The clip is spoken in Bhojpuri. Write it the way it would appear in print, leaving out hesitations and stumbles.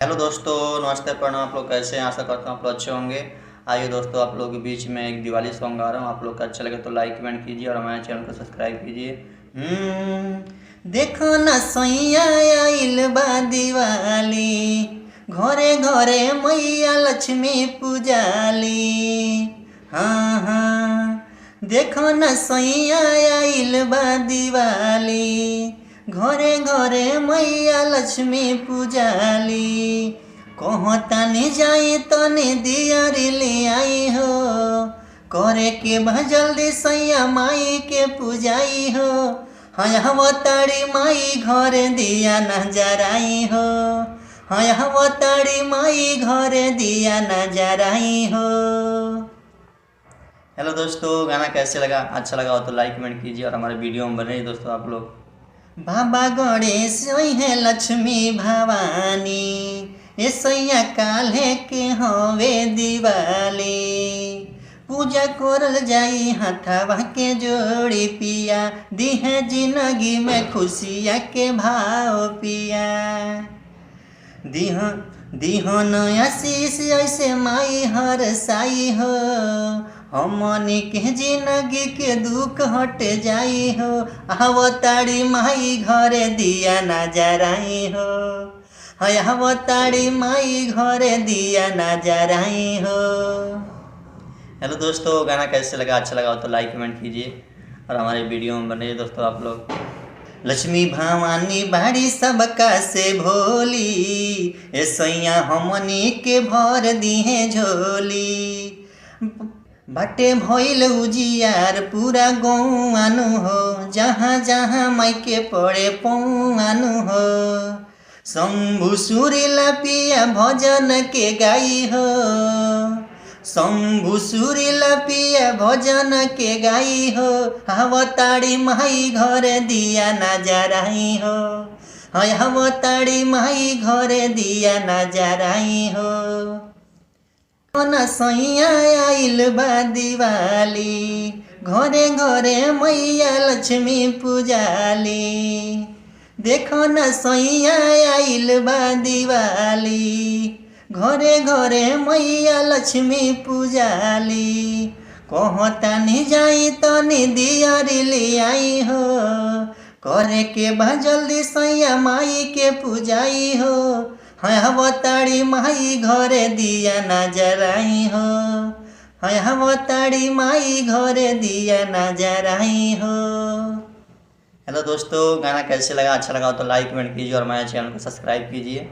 हेलो दोस्तों, नमस्ते, प्रणाम। आप लोग कैसे हैं? आशा करता हूँ आप लोग अच्छे होंगे। आइए दोस्तों, आप लोगों के बीच में एक दिवाली सॉन्ग गा रहा हूँ। आप लोग का अच्छा लगे तो लाइक कमेंट कीजिए और हमारे चैनल को सब्सक्राइब कीजिए। देखो ना सैया आइल बा दिवाली, घरे घरे मैया लक्ष्मी पूजाली। हाँ हाँ, देखो ना सैया आइल बा दिवाली, घरे घरे मैया लक्ष्मी पूजाली। कहतानी जाई तनी दियारी ले आई हो, करे के बा जल्दी सैया माई के पूजाई हो। हवताड़ी माई घरे दिया न जराई हो, हवताड़ी माई घरे दिया न जराई हो। हेलो दोस्तों, गाना कैसे लगा? अच्छा लगा हो तो लाइक कमेंट कीजिए और हमारे वीडियो में बने रहिए दोस्तों आप लोग। बाबा गणेश है लक्ष्मी भवानी, ये सैया काल्हे के हवे दिवाली। पूजा करल जाई हथवा के जोड़ी पिया, दिहे जिंदगी में खुशिया के भाव पिया। दिहन आशीष ऐसे माई हर साई हो, हमनी के जिंदगी के दुख हट जाई हो। आवताड़ी माई घरे दिया ना जराई हो, आवताड़ी माई घरे दिया ना जराई हो। हेलो दोस्तों, गाना कैसे लगा? अच्छा लगा हो तो लाइक कमेंट कीजिए और हमारे वीडियो में बने दोस्तों आप लोग। लक्ष्मी भवानी बाड़ी सबका से भोली, ए सैया हमनी के भर दिहे झोली। बाटे भइल उजियार पूरा गौआनु हो, जहाँ जहाँ माई के पड़े पौआनु हो। शंभु सुरीला पिया भजन के गाई हो, शंभु सुरीला पिया भजन के गाई हो। आवताड़ी माई घरे दिया ना जराई हो, आवताड़ी माई घरे दिया ना जराई हो। ना सैया आइल बा दिवाली, घरे घरे मैया लक्ष्मी पूजाली। देखो ना सैया आइल बा दिवाली, घरे घरे मैया लक्ष्मी पूजाली। कहतानी जाई तनी दियारी ले आई हो, करे के बा जल्दी सैया माई के पूजाई हो। आवताड़ी माई घरे दिया ना जराई हो, आवताड़ी माई घरे दिया ना जराई हो। हेलो दोस्तों, गाना कैसे लगा? अच्छा लगा हो तो लाइक कमेंट कीजिए और हमारे चैनल को सब्सक्राइब कीजिए।